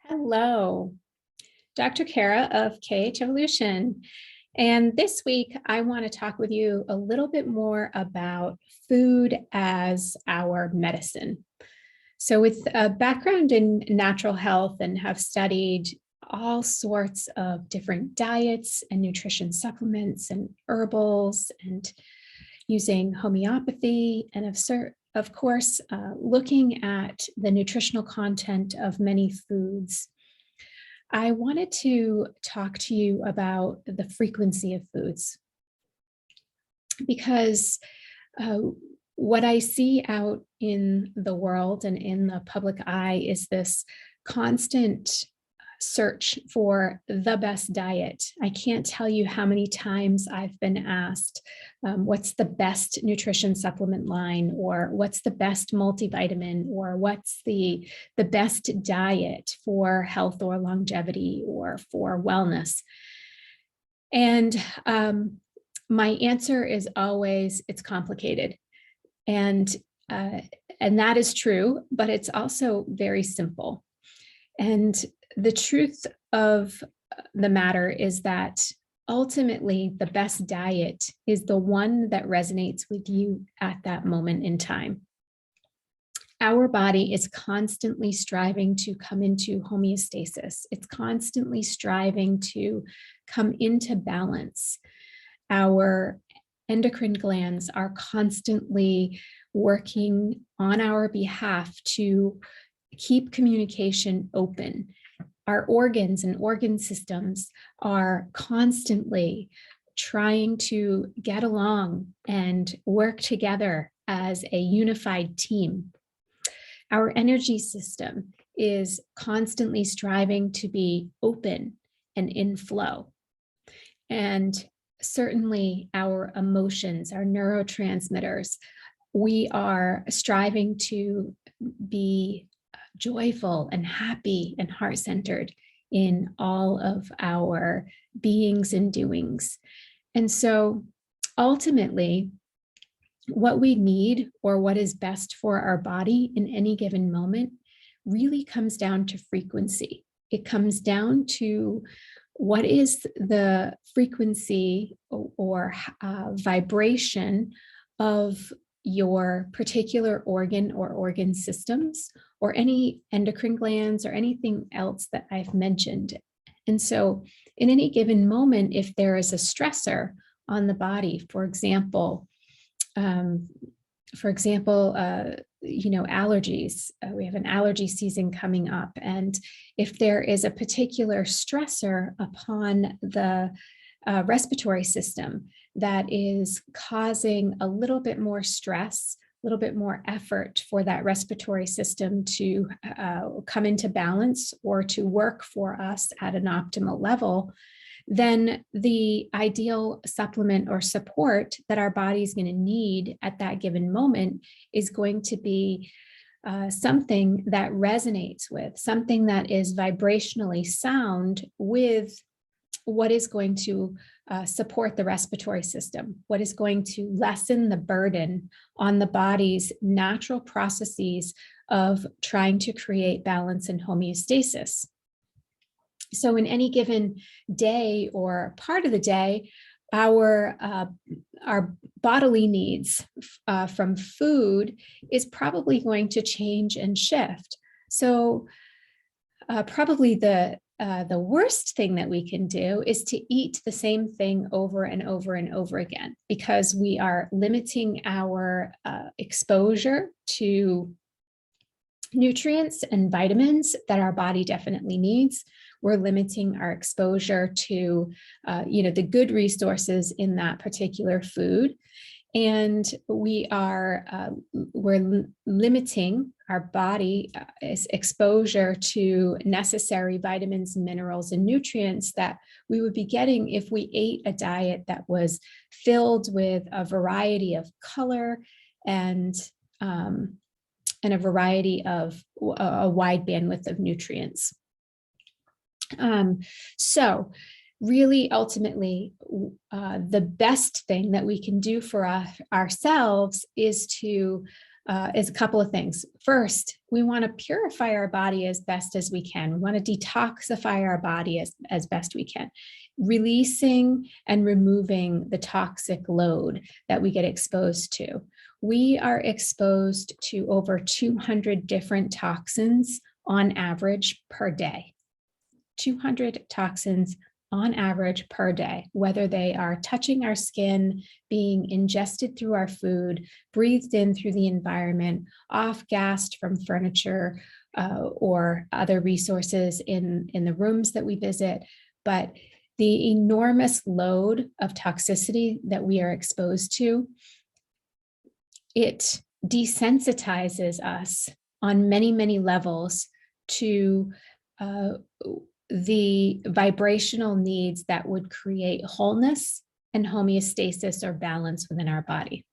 Hello, Dr. Kara of KH Evolution. And this week, I want to talk with you a little bit more about food as our medicine. So, with a background in natural health and have studied all sorts of different diets and nutrition supplements and herbals and using homeopathy and of course, looking at the nutritional content of many foods, I wanted to talk to you about the frequency of foods because uh, what I see out in the world and in the public eye is this constant search for the best diet. I can't tell you how many times I've been asked, what's the best nutrition supplement line, or what's the best multivitamin, or what's the best diet for health or longevity or for wellness. And my answer is always, it's complicated. And that is true, but it's also very simple. And the truth of the matter is that ultimately the best diet is the one that resonates with you at that moment in time. Our body is constantly striving to come into homeostasis. It's constantly striving to come into balance. Our endocrine glands are constantly working on our behalf to keep communication open. Our organs and organ systems are constantly trying to get along and work together as a unified team. Our energy system is constantly striving to be open and in flow. And certainly our emotions, our neurotransmitters, we are striving to be joyful and happy and heart-centered in all of our beings and doings. And so ultimately, what we need or what is best for our body in any given moment really comes down to frequency. It comes down to what is the frequency or vibration of your particular organ or organ systems, or any endocrine glands or anything else that I've mentioned. And so in any given moment, if there is a stressor on the body, for example, allergies, we have an allergy season coming up. And if there is a particular stressor upon the respiratory system that is causing a little bit more stress, a little bit more effort for that respiratory system to come into balance or to work for us at an optimal level, then the ideal supplement or support that our body is going to need at that given moment is going to be something that resonates with, something that is vibrationally sound with what is going to support the respiratory system, what is going to lessen the burden on the body's natural processes of trying to create balance and homeostasis. So in any given day or part of the day, our bodily needs from food is probably going to change and shift. So probably the worst thing that we can do is to eat the same thing over and over and over again, because we are limiting our exposure to nutrients and vitamins that our body definitely needs. We're limiting our exposure to, the good resources in that particular food. And we're limiting our body exposure to necessary vitamins, minerals, and nutrients that we would be getting if we ate a diet that was filled with a variety of color and a variety of a wide bandwidth of nutrients. So really, ultimately, the best thing that we can do for ourselves is to is a couple of things. First, we want to purify our body as best as we can. We want to detoxify our body as best we can, releasing and removing the toxic load that we get exposed to. We are exposed to over 200 different toxins on average per day. 200 toxins on average per day, whether they are touching our skin, being ingested through our food, breathed in through the environment, off-gassed from furniture or other resources in the rooms that we visit. But the enormous load of toxicity that we are exposed to, it desensitizes us on many, many levels to the vibrational needs that would create wholeness and homeostasis or balance within our body.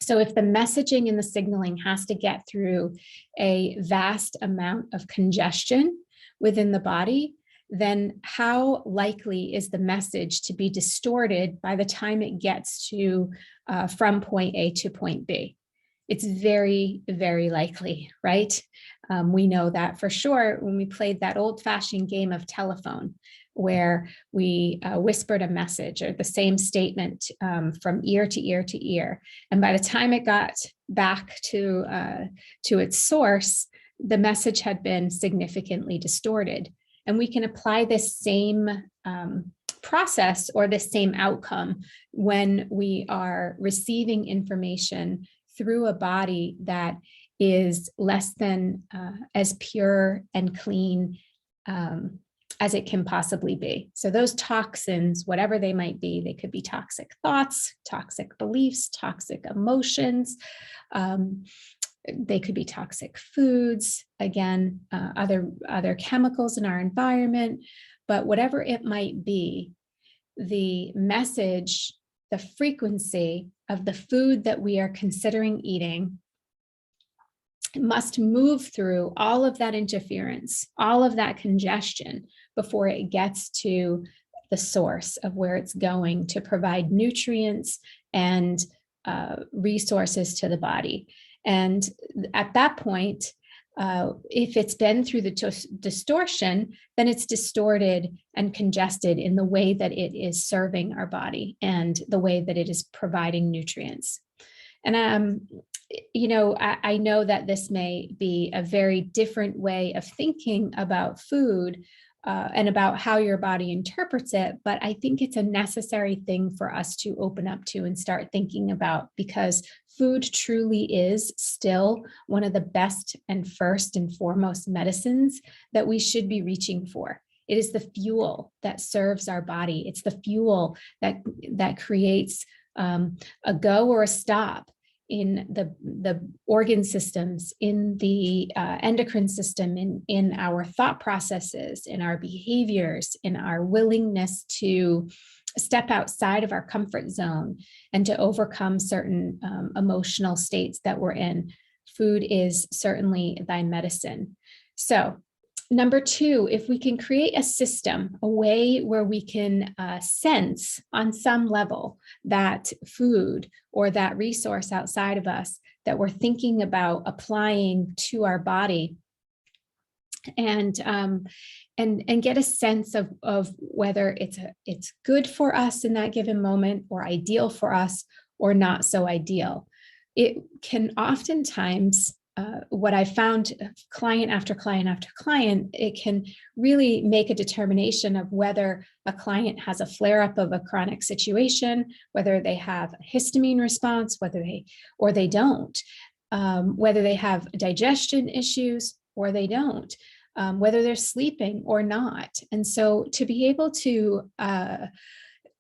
So if the messaging and the signaling has to get through a vast amount of congestion within the body, then how likely is the message to be distorted by the time it gets to from point A to point B? It's very, very likely, right? We know that for sure when we played that old-fashioned game of telephone, where we whispered a message or the same statement from ear to ear to ear. And by the time it got back to its source, the message had been significantly distorted. And we can apply this same process or the same outcome when we are receiving information through a body that is less than as pure and clean as it can possibly be. So those toxins, whatever they might be, they could be toxic thoughts, toxic beliefs, toxic emotions. They could be toxic foods, again, other chemicals in our environment, but whatever it might be, the message, the frequency of the food that we are considering eating must move through all of that interference, all of that congestion before it gets to the source of where it's going to provide nutrients and resources to the body. And at that point, if it's been through the distortion, then it's distorted and congested in the way that it is serving our body and the way that it is providing nutrients. And I know that this may be a very different way of thinking about food and about how your body interprets it, but I think it's a necessary thing for us to open up to and start thinking about, because food truly is still one of the best and first and foremost medicines that we should be reaching for. It is the fuel that serves our body. It's the fuel that creates a go or a stop in the organ systems, in the endocrine system, in our thought processes, in our behaviors, in our willingness to step outside of our comfort zone and to overcome certain emotional states that we're in. Food is certainly thy medicine. So, number two, if we can create a system, a way where we can sense on some level that food or that resource outside of us that we're thinking about applying to our body, and get a sense of whether it's good for us in that given moment, or ideal for us, or not so ideal. It can oftentimes, what I found client after client after client, it can really make a determination of whether a client has a flare-up of a chronic situation, whether they have a histamine response, whether they don't, whether they have digestion issues or they don't, whether they're sleeping or not. And so to be able to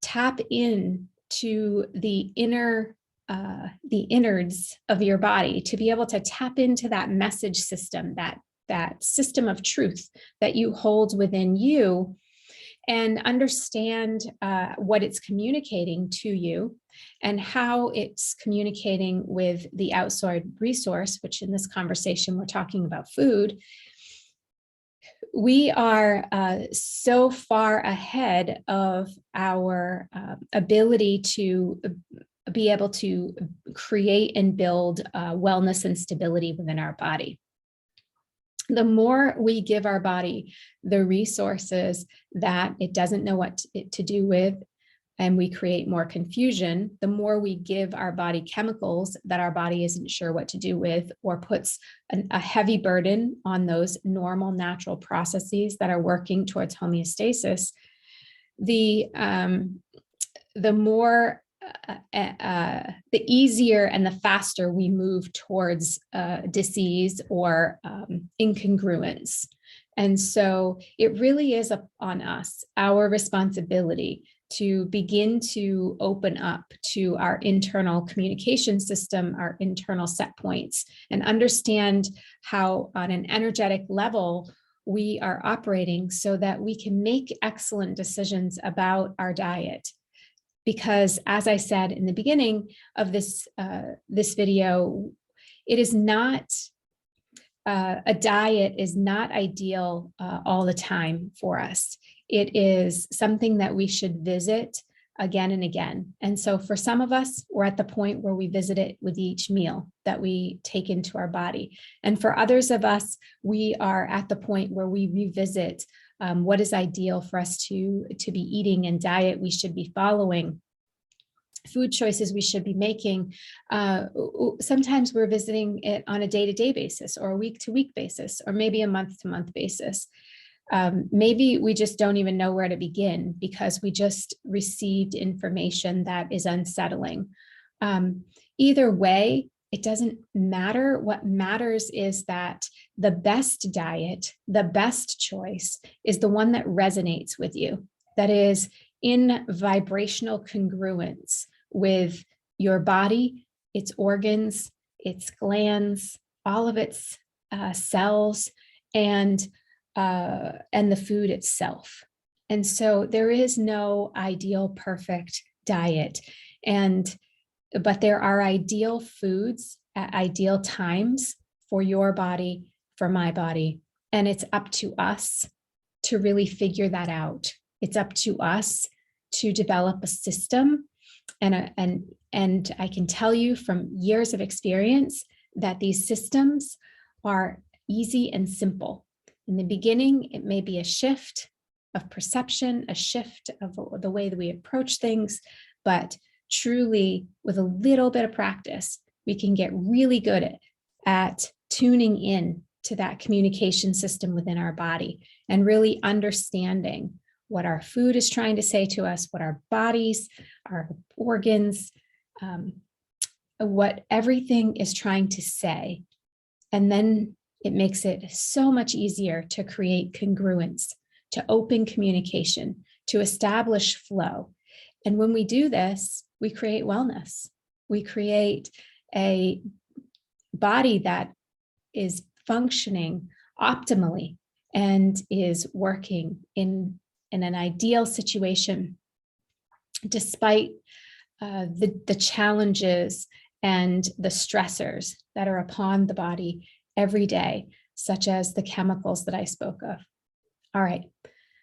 tap in to the innards of your body, to be able to tap into that message system, that system of truth that you hold within you, and understand what it's communicating to you and how it's communicating with the outside resource, which in this conversation, we're talking about food. We are so far ahead of our ability to be able to create and build wellness and stability within our body. The more we give our body the resources that it doesn't know what to do with, and we create more confusion, the more we give our body chemicals that our body isn't sure what to do with, or puts a heavy burden on those normal natural processes that are working towards homeostasis, the more the easier and the faster we move towards disease or incongruence. And so it really is on us, our responsibility to begin to open up to our internal communication system, our internal set points, and understand how on an energetic level we are operating so that we can make excellent decisions about our diet. Because as I said in the beginning of this video, it is not, a diet is not ideal all the time for us. It is something that we should visit again and again. And so for some of us, we're at the point where we visit it with each meal that we take into our body. And for others of us, we are at the point where we revisit what is ideal for us to be eating, and diet we should be following, food choices we should be making. Sometimes we're visiting it on a day-to-day basis, or a week-to-week basis, or maybe a month-to-month basis. Maybe we just don't even know where to begin because we just received information that is unsettling. Either way, it doesn't matter. What matters is that the best diet, the best choice is the one that resonates with you, that is in vibrational congruence with your body, its organs, its glands, all of its cells, and the food itself. And so there is no ideal, perfect diet. But there are ideal foods at ideal times for your body, for my body. And it's up to us to really figure that out. It's up to us to develop a system. And I can tell you from years of experience that these systems are easy and simple. In the beginning, it may be a shift of perception, a shift of the way that we approach things, but truly with a little bit of practice, we can get really good at tuning in to that communication system within our body and really understanding what our food is trying to say to us, what our bodies, our organs, what everything is trying to say. And then it makes it so much easier to create congruence, to open communication, to establish flow. And when we do this, we create wellness. We create a body that is functioning optimally and is working in an ideal situation, despite the challenges and the stressors that are upon the body every day, such as the chemicals that I spoke of. All right,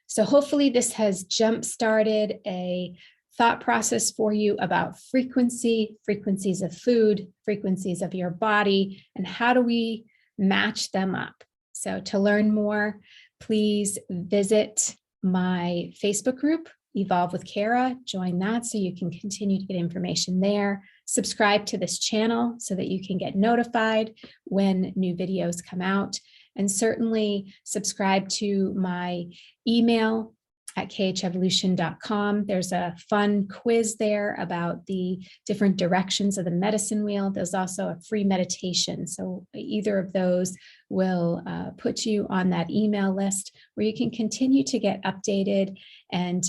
so hopefully this has jump-started a thought process for you about frequencies of food, frequencies of your body, and how do we match them up. So to learn more, please visit my Facebook group, Evolve with Kara. Join that so you can continue to get information there. Subscribe to this channel so that you can get notified when new videos come out. And certainly subscribe to my email at khevolution.com. There's a fun quiz there about the different directions of the medicine wheel. There's also a free meditation. So either of those will put you on that email list where you can continue to get updated and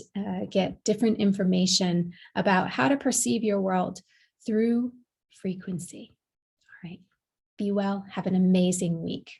get different information about how to perceive your world through frequency. All right. Be well. Have an amazing week.